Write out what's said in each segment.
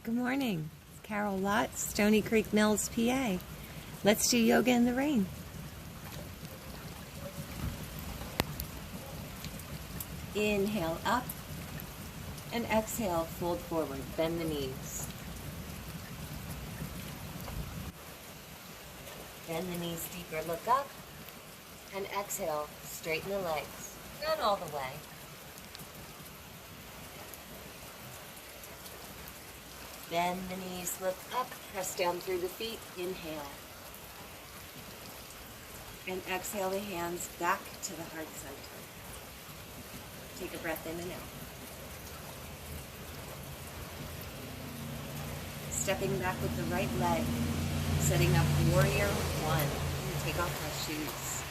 Good morning. It's Carol Lott, Stony Creek Mills, PA. Let's do yoga in the rain. Inhale up and exhale, fold forward, bend the knees. Bend the knees deeper, look up, and exhale, straighten the legs. Not all the way. Bend the knees, look up, press down through the feet, inhale. And exhale the hands back to the heart center. Take a breath in and out. Stepping back with the right leg, setting up warrior one. Take off our shoes.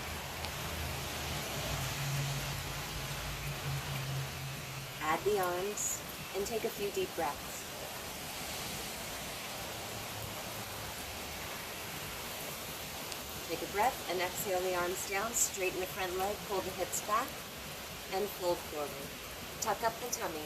Add the arms and take a few deep breaths. Take a breath and exhale the arms down, straighten the front leg, pull the hips back, and fold forward. Tuck up the tummy.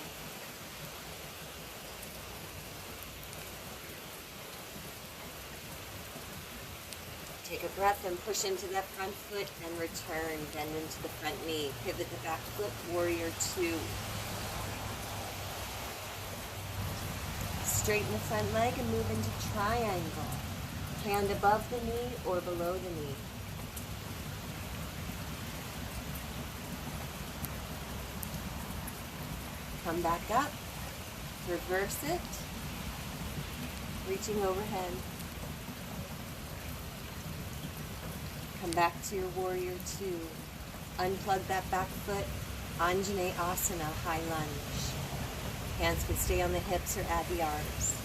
Take a breath and push into that front foot and return, bend into the front knee. Pivot the back foot, warrior two. Straighten the front leg and move into triangle. Hand above the knee or below the knee. Come back up, reverse it, reaching overhead. Come back to your warrior two. Unplug that back foot, Anjaneyasana, high lunge. Hands can stay on the hips or add the arms.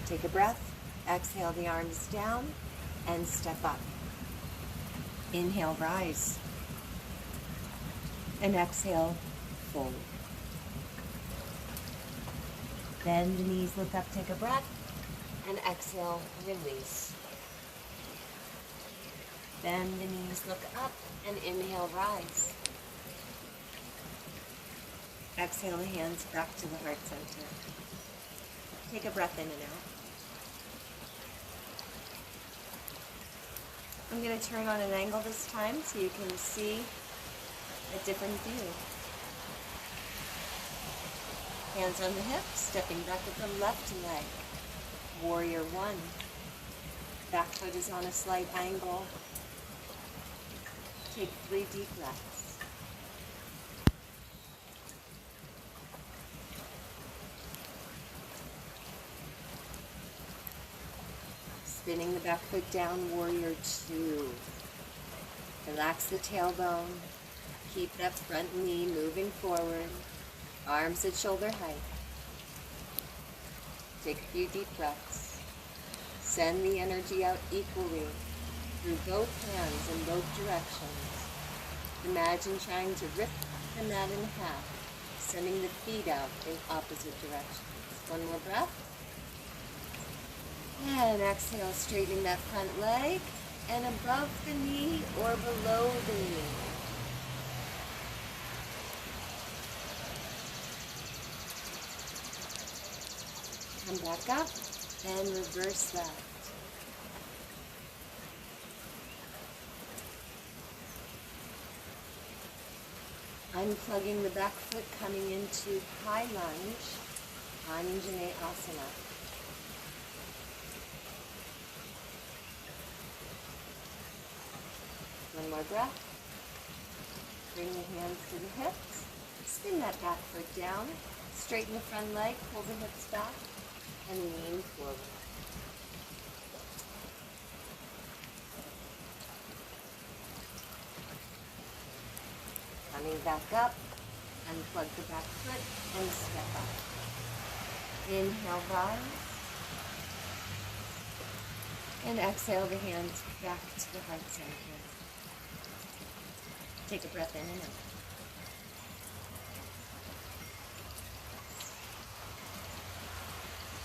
Take a breath, exhale the arms down, and step up. Inhale, rise. And exhale, fold. Bend the knees, look up, take a breath, and exhale, release. Bend the knees, look up, and inhale, rise. Exhale the hands back to the heart center. Take a breath in and out. I'm going to turn on an angle this time so you can see a different view. Hands on the hips, stepping back with the left leg. Warrior one. Back foot is on a slight angle. Take 3 deep breaths. Spinning the back foot down, warrior two. Relax the tailbone. Keep that front knee moving forward. Arms at shoulder height. Take a few deep breaths. Send the energy out equally through both hands in both directions. Imagine trying to rip the mat in half, sending the feet out in opposite directions. One more breath. And exhale, straightening that front leg, and above the knee or below the knee. Come back up and reverse that. Unplugging the back foot, coming into high lunge, Anjaneyasana. One more breath. Bring the hands to the hips. Spin that back foot down. Straighten the front leg, pull the hips back, and lean forward. Coming back up, unplug the back foot, and step up. Inhale, rise. And exhale the hands back to the heart center. Take a breath in and out.